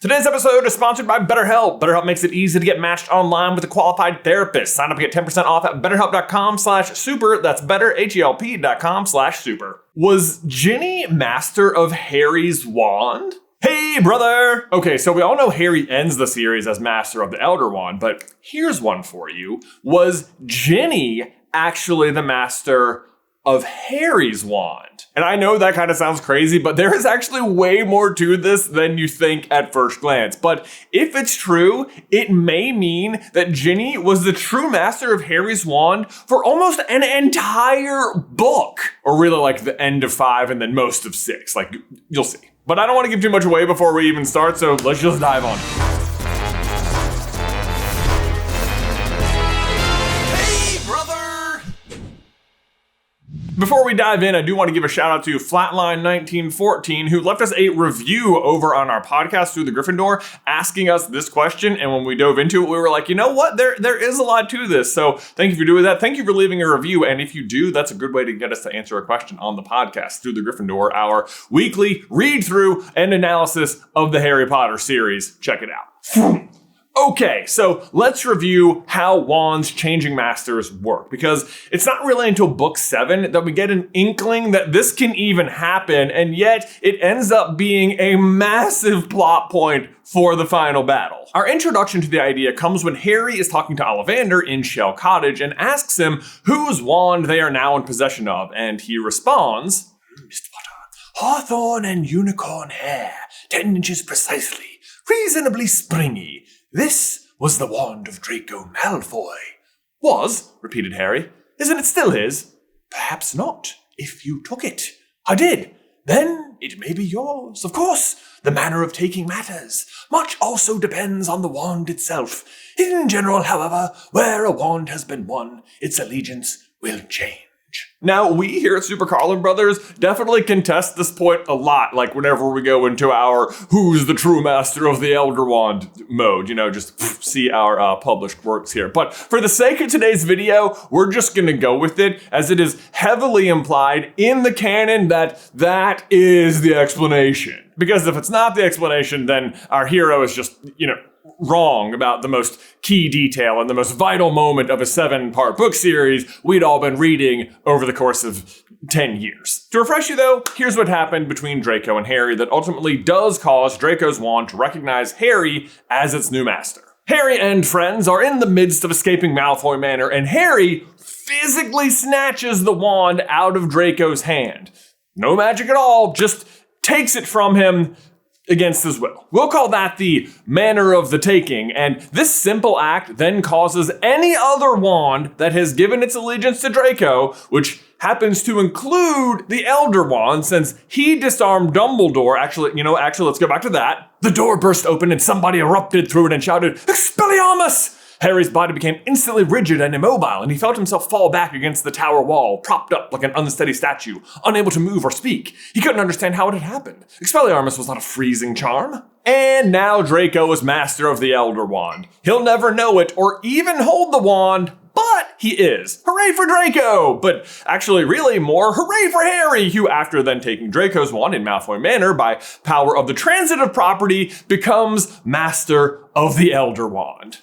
Today's episode is sponsored by BetterHelp. BetterHelp makes it easy to get matched online with a qualified therapist. Sign up and get 10% off at betterhelp.com/super. That's betterhelp.com/super. Was Ginny master of Harry's wand? Hey, brother! Okay, so we all know Harry ends the series as master of the Elder Wand, but here's one for you. Was Ginny actually the master of Harry's wand? And I know that kind of sounds crazy, but there is actually way more to this than you think at first glance. But if it's true, it may mean that Ginny was the true master of Harry's wand for almost an entire book. Or really like the end of 5 and then most of 6. Like, you'll see. But I don't want to give too much away before we even start, so let's just dive on. Before we dive in, I do want to give a shout out to Flatline1914, who left us a review over on our podcast through the Griffin Door, asking us this question. And when we dove into it, we were like, you know what? There is a lot to this. So thank you for doing that. Thank you for leaving a review. And if you do, that's a good way to get us to answer a question on the podcast through the Griffin Door, our weekly read through and analysis of the Harry Potter series. Check it out. Okay, so let's review how wands changing masters work, because it's not really until book 7 that we get an inkling that this can even happen, and yet it ends up being a massive plot point for the final battle. Our introduction to the idea comes when Harry is talking to Ollivander in Shell Cottage and asks him whose wand they are now in possession of, and he responds, Mr. Potter, hawthorn and unicorn hair, 10 inches precisely, reasonably springy. This was the wand of Draco Malfoy. Was, repeated Harry. Isn't it still his? Perhaps not, if you took it. I did. Then it may be yours. Of course, the manner of taking matters. Much also depends on the wand itself. In general, however, where a wand has been won, its allegiance will change. Now, we here at SuperCarlinBrothers definitely contest this point a lot, like whenever we go into our who's the true master of the Elder Wand mode, just see our published works here. But for the sake of today's video, we're just gonna go with it, as it is heavily implied in the canon that is the explanation. Because if it's not the explanation, then our hero is just, wrong about the most key detail and the most vital moment of a 7-part book series we'd all been reading over the course of 10 years. To refresh you though, here's what happened between Draco and Harry that ultimately does cause Draco's wand to recognize Harry as its new master. Harry and friends are in the midst of escaping Malfoy Manor, and Harry physically snatches the wand out of Draco's hand. No magic at all, just takes it from him against his will. We'll call that the manner of the taking, and this simple act then causes any other wand that has given its allegiance to Draco, which happens to include the Elder Wand, since he disarmed Dumbledore. Actually, let's go back to that. The door burst open and somebody erupted through it and shouted, Expelliarmus! Harry's body became instantly rigid and immobile, and he felt himself fall back against the tower wall, propped up like an unsteady statue, unable to move or speak. He couldn't understand how it had happened. Expelliarmus was not a freezing charm. And now Draco is master of the Elder Wand. He'll never know it or even hold the wand, but he is. Hooray for Draco! But actually, really more hooray for Harry, who, after then taking Draco's wand in Malfoy Manor by power of the transitive property, becomes master of the Elder Wand.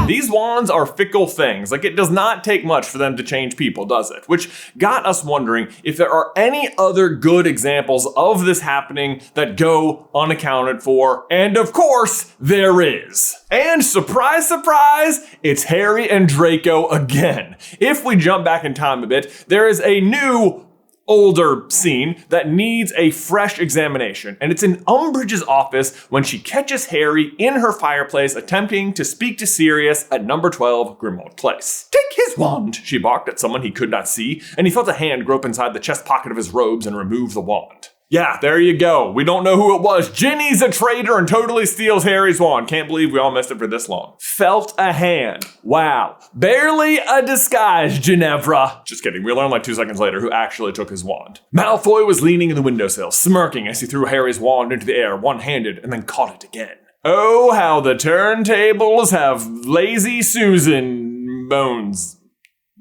These wands are fickle things. Like, it does not take much for them to change people, does it? Which got us wondering if there are any other good examples of this happening that go unaccounted for. And of course, there is. And surprise, surprise, it's Harry and Draco again. If we jump back in time a bit, there is a new older scene that needs a fresh examination, and it's in Umbridge's office when she catches Harry in her fireplace attempting to speak to Sirius at number 12 Grimmauld Place. Take his wand, she barked at someone he could not see, and he felt a hand grope inside the chest pocket of his robes and remove the wand. Yeah, there you go. We don't know who it was. Ginny's a traitor and totally steals Harry's wand. Can't believe we all missed it for this long. Felt a hand. Wow. Barely a disguise, Ginevra. Just kidding. We learned like 2 seconds later who actually took his wand. Malfoy was leaning in the windowsill, smirking as he threw Harry's wand into the air, one-handed, and then caught it again. Oh, how the turntables have lazy Susan bones.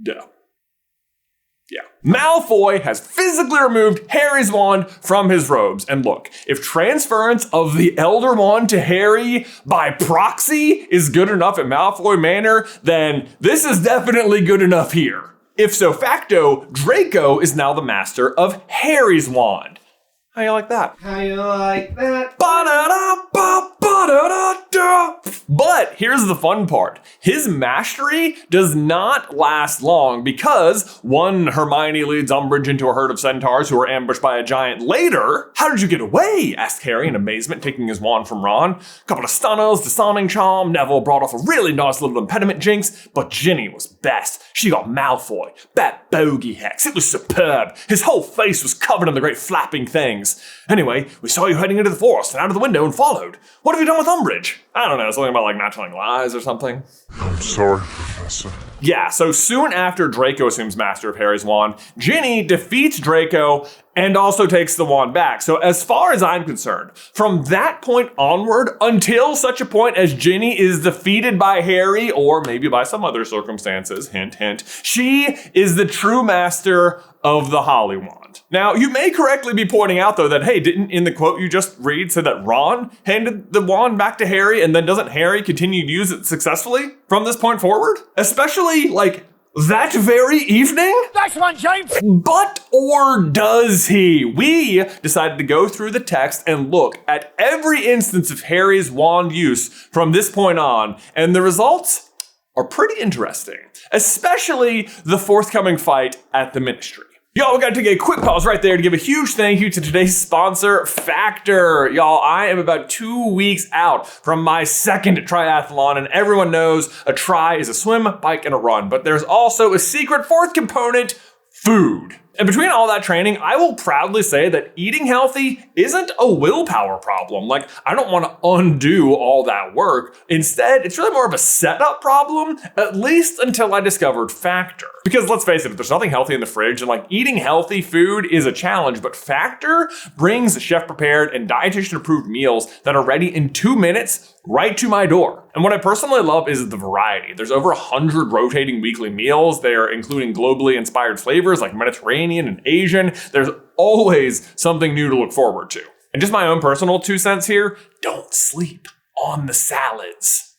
Duh. Yeah. Malfoy has physically removed Harry's wand from his robes. And look, if transference of the Elder Wand to Harry by proxy is good enough at Malfoy Manor, then this is definitely good enough here. If so facto, Draco is now the master of Harry's wand. How you like that? How you like that? But here's the fun part. His mastery does not last long because, one, Hermione leads Umbridge into a herd of centaurs who are ambushed by a giant later. How did you get away? Asked Harry in amazement, taking his wand from Ron. A couple of stunners, disarming charm, Neville brought off a really nice little impediment jinx, but Ginny was best. She got Malfoy, Bat Bogey Hex. It was superb. His whole face was covered in the great flapping things. Anyway, we saw you heading into the forest and out of the window and followed. What have you done with Umbridge? I don't know, something about like not telling lies or something. I'm sorry, Professor. Yeah, so soon after Draco assumes master of Harry's wand, Ginny defeats Draco and also takes the wand back. So as far as I'm concerned, from that point onward, until such a point as Ginny is defeated by Harry, or maybe by some other circumstances, hint, hint, she is the true master of the Holly Wand. Now, you may correctly be pointing out, though, that, hey, didn't in the quote you just read say that Ron handed the wand back to Harry, and then doesn't Harry continue to use it successfully from this point forward? Especially, like, that very evening? Nice one, James! But, or does he? We decided to go through the text and look at every instance of Harry's wand use from this point on, and the results are pretty interesting, especially the forthcoming fight at the Ministry. Y'all, we gotta take a quick pause right there to give a huge thank you to today's sponsor, Factor. Y'all, I am about 2 weeks out from my second triathlon, and everyone knows a tri is a swim, bike, and a run, but there's also a secret fourth component, food. And between all that training, I will proudly say that eating healthy isn't a willpower problem. Like, I don't want to undo all that work. Instead, it's really more of a setup problem, at least until I discovered Factor. Because let's face it, if there's nothing healthy in the fridge, and like eating healthy food is a challenge, but Factor brings chef-prepared and dietitian-approved meals that are ready in 2 minutes right to my door. And what I personally love is the variety. There's over 100 rotating weekly meals. They're including globally inspired flavors like Mediterranean and Asian. There's always something new to look forward to. And just my own personal 2 cents here, don't sleep on the salads.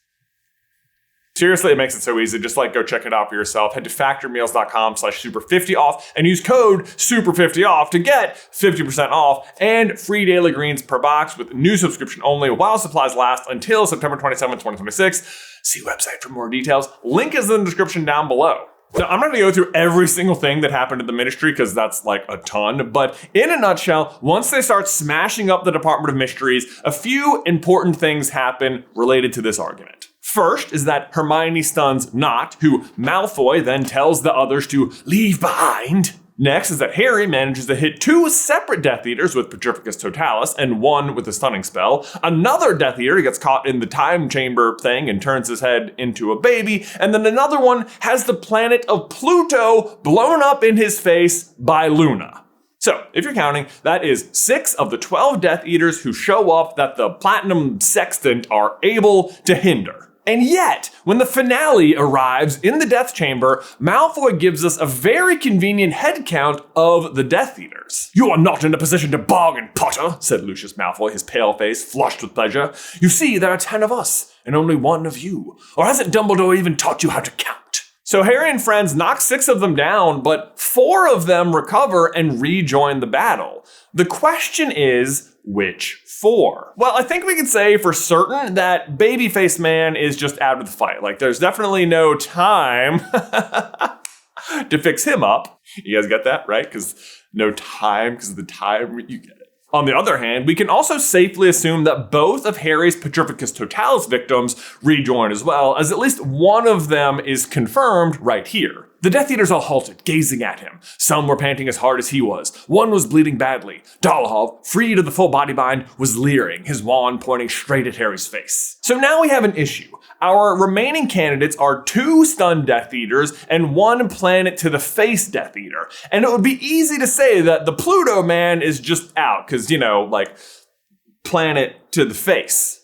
Seriously, it makes it so easy. Just like go check it out for yourself. Head to factormeals.com/super50off and use code super50off to get 50% off and free daily greens per box with new subscription only while supplies last until September 27, 2026. See website for more details. Link is in the description down below. Now, I'm not going to go through every single thing that happened at the Ministry because that's like a ton, but in a nutshell, once they start smashing up the Department of Mysteries, a few important things happen related to this argument. First is that Hermione stuns Nott, who Malfoy then tells the others to leave behind. Next is that Harry manages to hit 2 separate Death Eaters with Petrificus Totalis and 1 with a stunning spell. Another Death Eater gets caught in the time chamber thing and turns his head into a baby. And then another one has the planet of Pluto blown up in his face by Luna. So, if you're counting, that is 6 of the 12 Death Eaters who show up that the Platinum Sextant are able to hinder. And yet, when the finale arrives in the Death Chamber, Malfoy gives us a very convenient head count of the Death Eaters. "You are not in a position to bargain, Potter," said Lucius Malfoy, his pale face flushed with pleasure. "You see, there are 10 of us, and only 1 of you. Or hasn't Dumbledore even taught you how to count?" So Harry and friends knock 6 of them down, but 4 of them recover and rejoin the battle. The question is, which 4? Well, I think we can say for certain that Babyface Man is just out of the fight. Like, there's definitely no time to fix him up. You guys get that, right? Because no time, because of the time, you get it. On the other hand, we can also safely assume that both of Harry's Petrificus Totalis victims rejoin as well, as at least one of them is confirmed right here. The Death Eaters all halted, gazing at him. Some were panting as hard as he was. One was bleeding badly. Dolohov, freed of the full body bind, was leering, his wand pointing straight at Harry's face. So now we have an issue. Our remaining candidates are 2 stunned Death Eaters and 1 planet to the face Death Eater. And it would be easy to say that the Pluto man is just out, because, you know, like, planet to the face.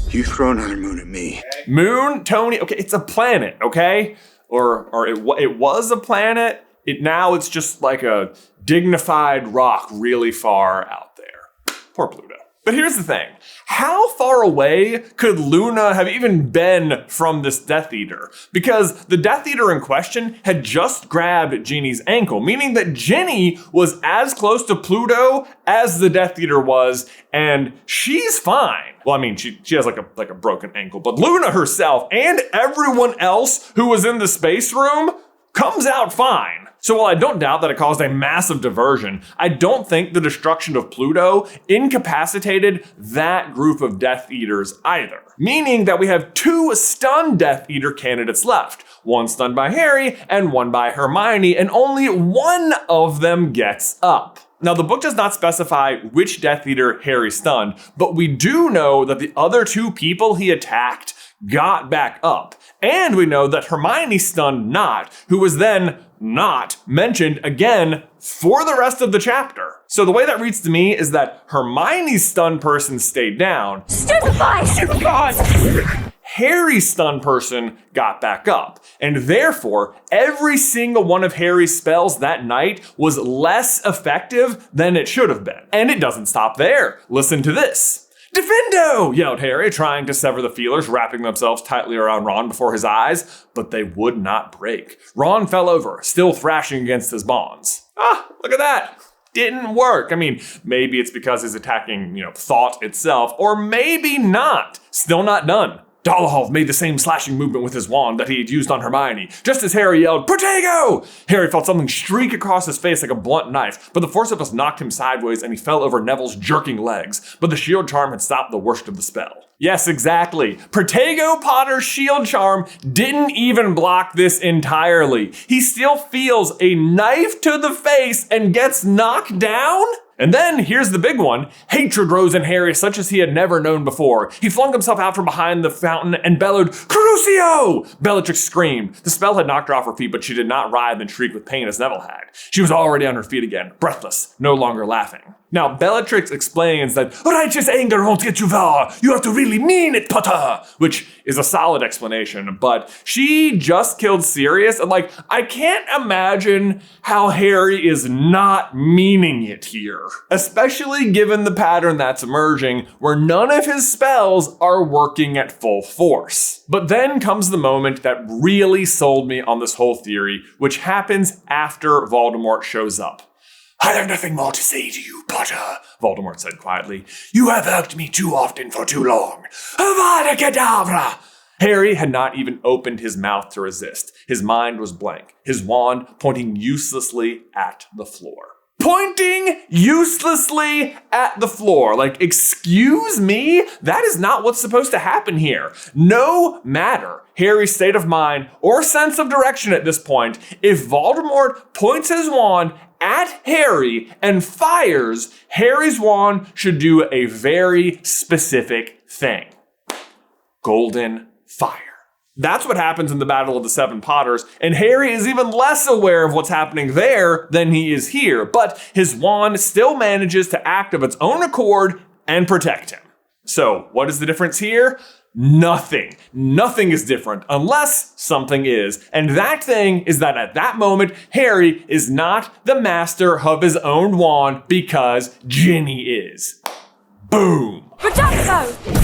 You throw another moon at me. Moon, Tony, okay, it's a planet, okay? Or it was a planet, It's just like a dignified rock really far out there. Poor Pluto. But here's the thing. How far away could Luna have even been from this Death Eater? Because the Death Eater in question had just grabbed Ginny's ankle, meaning that Ginny was as close to Pluto as the Death Eater was, and she's fine. Well, I mean, she has like a broken ankle, but Luna herself and everyone else who was in the space room comes out fine. So while I don't doubt that it caused a massive diversion, I don't think the destruction of Pluto incapacitated that group of Death Eaters either. Meaning that we have 2 stunned Death Eater candidates left. One stunned by Harry and one by Hermione, and only one of them gets up. Now, the book does not specify which Death Eater Harry stunned, but we do know that the other 2 people he attacked got back up. And we know that Hermione stunned Nott, who was then not mentioned again for the rest of the chapter. So the way that reads to me is that Hermione's stunned person stayed down. Stupefy! Harry's stunned person got back up. And therefore, every single one of Harry's spells that night was less effective than it should have been. And it doesn't stop there. Listen to this. "Defendo!" yelled Harry, trying to sever the feelers wrapping themselves tightly around Ron before his eyes, but they would not break. Ron fell over, still thrashing against his bonds. Look at that. Didn't work. I mean, maybe it's because he's attacking, thought itself, or maybe not. Still not done. Dolohov made the same slashing movement with his wand that he had used on Hermione, just as Harry yelled, "Protego!" Harry felt something streak across his face like a blunt knife, but the force of it knocked him sideways and he fell over Neville's jerking legs. But the shield charm had stopped the worst of the spell. Yes, exactly. Protego Potter's shield charm didn't even block this entirely. He still feels a knife to the face and gets knocked down? And then, here's the big one. Hatred rose in Harry such as he had never known before. He flung himself out from behind the fountain and bellowed, "Crucio!" Bellatrix screamed. The spell had knocked her off her feet, but she did not writhe and shriek with pain as Neville had. She was already on her feet again, breathless, no longer laughing. Now, Bellatrix explains that righteous anger won't get you far. You have to really mean it, Potter, which is a solid explanation, but she just killed Sirius, and I can't imagine how Harry is not meaning it here, especially given the pattern that's emerging where none of his spells are working at full force. But then comes the moment that really sold me on this whole theory, which happens after Voldemort shows up. "I have nothing more to say to you, Potter," Voldemort said quietly. "You have irked me too often for too long. Avada Kedavra!" Harry had not even opened his mouth to resist. His mind was blank, his wand pointing uselessly at the floor. Pointing uselessly at the floor. Excuse me? That is not what's supposed to happen here. No matter Harry's state of mind or sense of direction at this point, if Voldemort points his wand at Harry and fires, Harry's wand should do a very specific thing. Golden fire. That's what happens in the Battle of the Seven Potters, and Harry is even less aware of what's happening there than he is here, but his wand still manages to act of its own accord and protect him. So, what is the difference here? Nothing. Nothing is different unless something is. And that thing is that at that moment, Harry is not the master of his own wand because Ginny is. Boom. Reducto!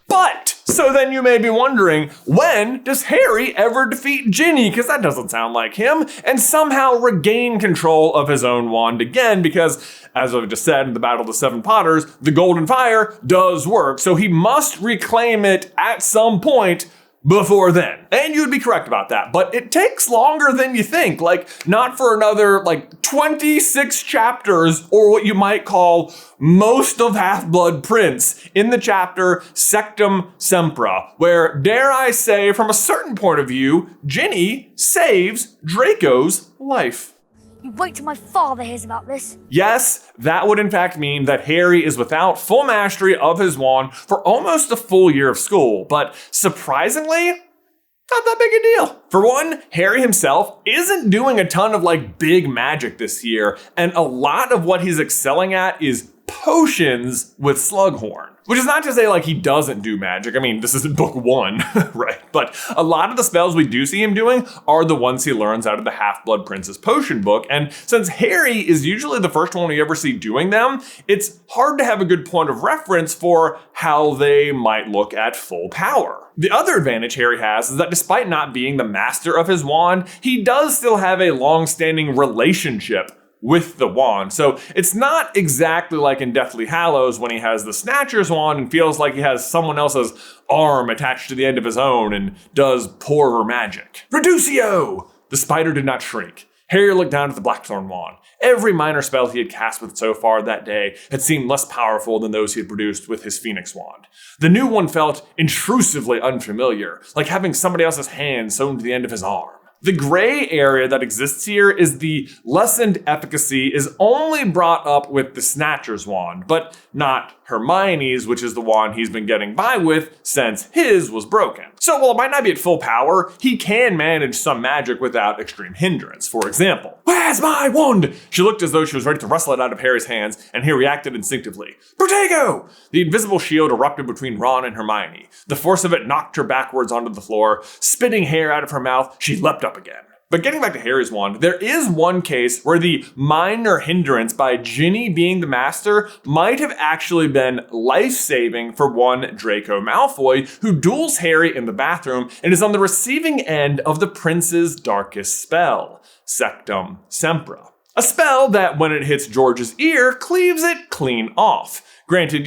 But, so then you may be wondering, when does Harry ever defeat Ginny? Because that doesn't sound like him. And somehow regain control of his own wand again, because, as I've just said in the Battle of the Seven Potters, the Golden Fire does work. So he must reclaim it at some point before then. And you'd be correct about that. But it takes longer than you think. Not for another, 26 chapters, or what you might call most of Half-Blood Prince, in the chapter Sectum Sempra, where, dare I say, from a certain point of view, Ginny saves Draco's life. You wait till my father hears about this. Yes, that would in fact mean that Harry is without full mastery of his wand for almost a full year of school, but surprisingly, not that big a deal. For one, Harry himself isn't doing a ton of big magic this year, and a lot of what he's excelling at is potions with Slughorn. Which is not to say like he doesn't do magic. I mean, this isn't book 1, right? But a lot of the spells we do see him doing are the ones he learns out of the Half-Blood Prince's potion book. And since Harry is usually the first one we ever see doing them, it's hard to have a good point of reference for how they might look at full power. The other advantage Harry has is that despite not being the master of his wand, he does still have a long-standing relationship with the wand. So it's not exactly like in Deathly Hallows when he has the Snatcher's wand and feels like he has someone else's arm attached to the end of his own and does poorer magic. Reducio! The spider did not shrink. Harry looked down at the Blackthorn wand. Every minor spell he had cast with it so far that day had seemed less powerful than those he had produced with his Phoenix wand. The new one felt intrusively unfamiliar, like having somebody else's hand sewn to the end of his arm. The gray area that exists here is the lessened efficacy is only brought up with the Snatcher's wand, but not Hermione's, which is the wand he's been getting by with since his was broken. So while it might not be at full power, he can manage some magic without extreme hindrance. For example, "Where's my wand?" She looked as though she was ready to wrestle it out of Harry's hands, and he reacted instinctively. "Protego!" The invisible shield erupted between Ron and Hermione. The force of it knocked her backwards onto the floor. Spitting hair out of her mouth, she leapt up again. But getting back to Harry's wand, there is one case where the minor hindrance by Ginny being the master might have actually been life-saving for one Draco Malfoy, who duels Harry in the bathroom and is on the receiving end of the prince's darkest spell, Sectum Sempra. A spell that, when it hits George's ear, cleaves it clean off. Granted,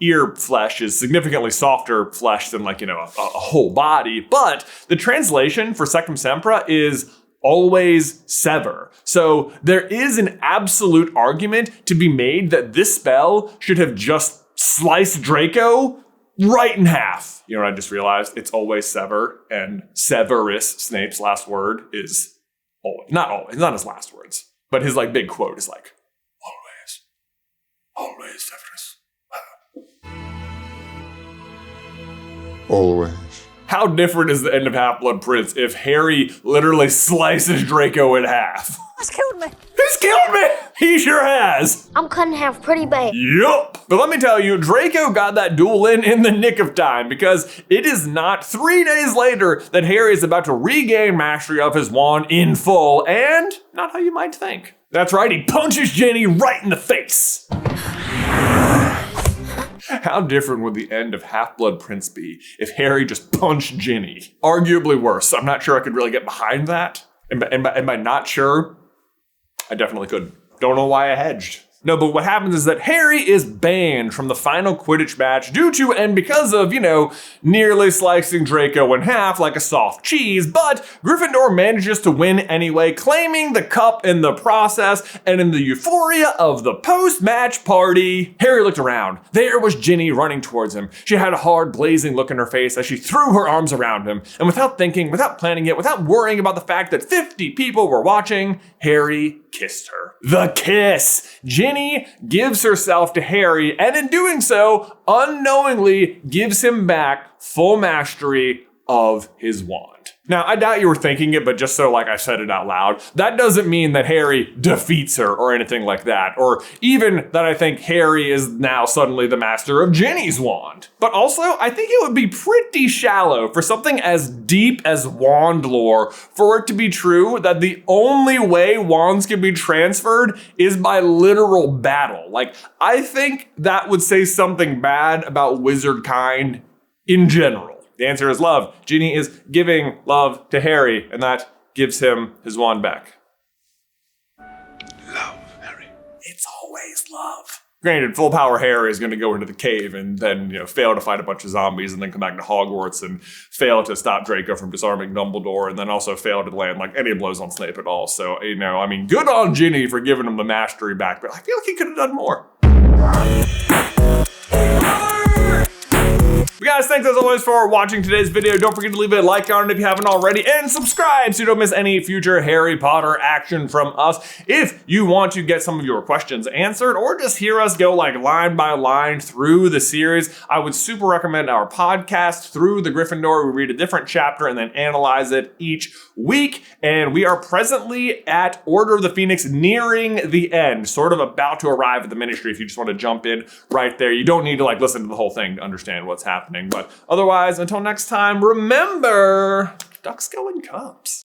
ear flesh is significantly softer flesh than a whole body, but the translation for Sectum Sempra is always sever. So there is an absolute argument to be made that this spell should have just sliced Draco right in half. You know what I just realized? It's always sever, and Severus Snape's last word is not his last words, but his big quote is always Severus. Always. How different is the end of Half-Blood Prince if Harry literally slices Draco in half? He's killed me. He's killed me! He sure has! I'm cutting half pretty bad. Yup! But let me tell you, Draco got that duel in the nick of time, because it is not 3 days later that Harry is about to regain mastery of his wand in full, and not how you might think. That's right, he punches Ginny right in the face! How different would the end of Half-Blood Prince be if Harry just punched Ginny? Arguably worse. I'm not sure I could really get behind that. And by not sure, I definitely couldn't. Don't know why I hedged. No, but what happens is that Harry is banned from the final Quidditch match due to and because of, nearly slicing Draco in half like a soft cheese, but Gryffindor manages to win anyway, claiming the cup in the process, and in the euphoria of the post-match party, Harry looked around. There was Ginny running towards him. She had a hard, blazing look in her face as she threw her arms around him, and without thinking, without planning it, without worrying about the fact that 50 people were watching, Harry kissed her. The kiss! Ginny gives herself to Harry, and in doing so, unknowingly gives him back full mastery of his wand. Now, I doubt you were thinking it, but just so I said it out loud, that doesn't mean that Harry defeats her or anything like that, or even that I think Harry is now suddenly the master of Ginny's wand. But also, I think it would be pretty shallow for something as deep as wand lore for it to be true that the only way wands can be transferred is by literal battle. I think that would say something bad about wizard kind in general. The answer is love. Ginny is giving love to Harry, and that gives him his wand back. Love, Harry. It's always love. Granted, full power Harry is going to go into the cave and then, fail to fight a bunch of zombies and then come back to Hogwarts and fail to stop Draco from disarming Dumbledore and then also fail to land any blows on Snape at all. So, good on Ginny for giving him the mastery back, but I feel like he could have done more. We gotta say thanks as always for watching today's video. Don't forget to leave a like on it if you haven't already, and subscribe so you don't miss any future Harry Potter action from us. If you want to get some of your questions answered or just hear us go like line by line through the series, I would super recommend our podcast, Through the Gryffindor. We read a different chapter and then analyze it each week. And we are presently at Order of the Phoenix, nearing the end, sort of about to arrive at the Ministry. If you just want to jump in right there, you don't need to like listen to the whole thing to understand what's happening. But otherwise, until next time, remember, ducks go in cups.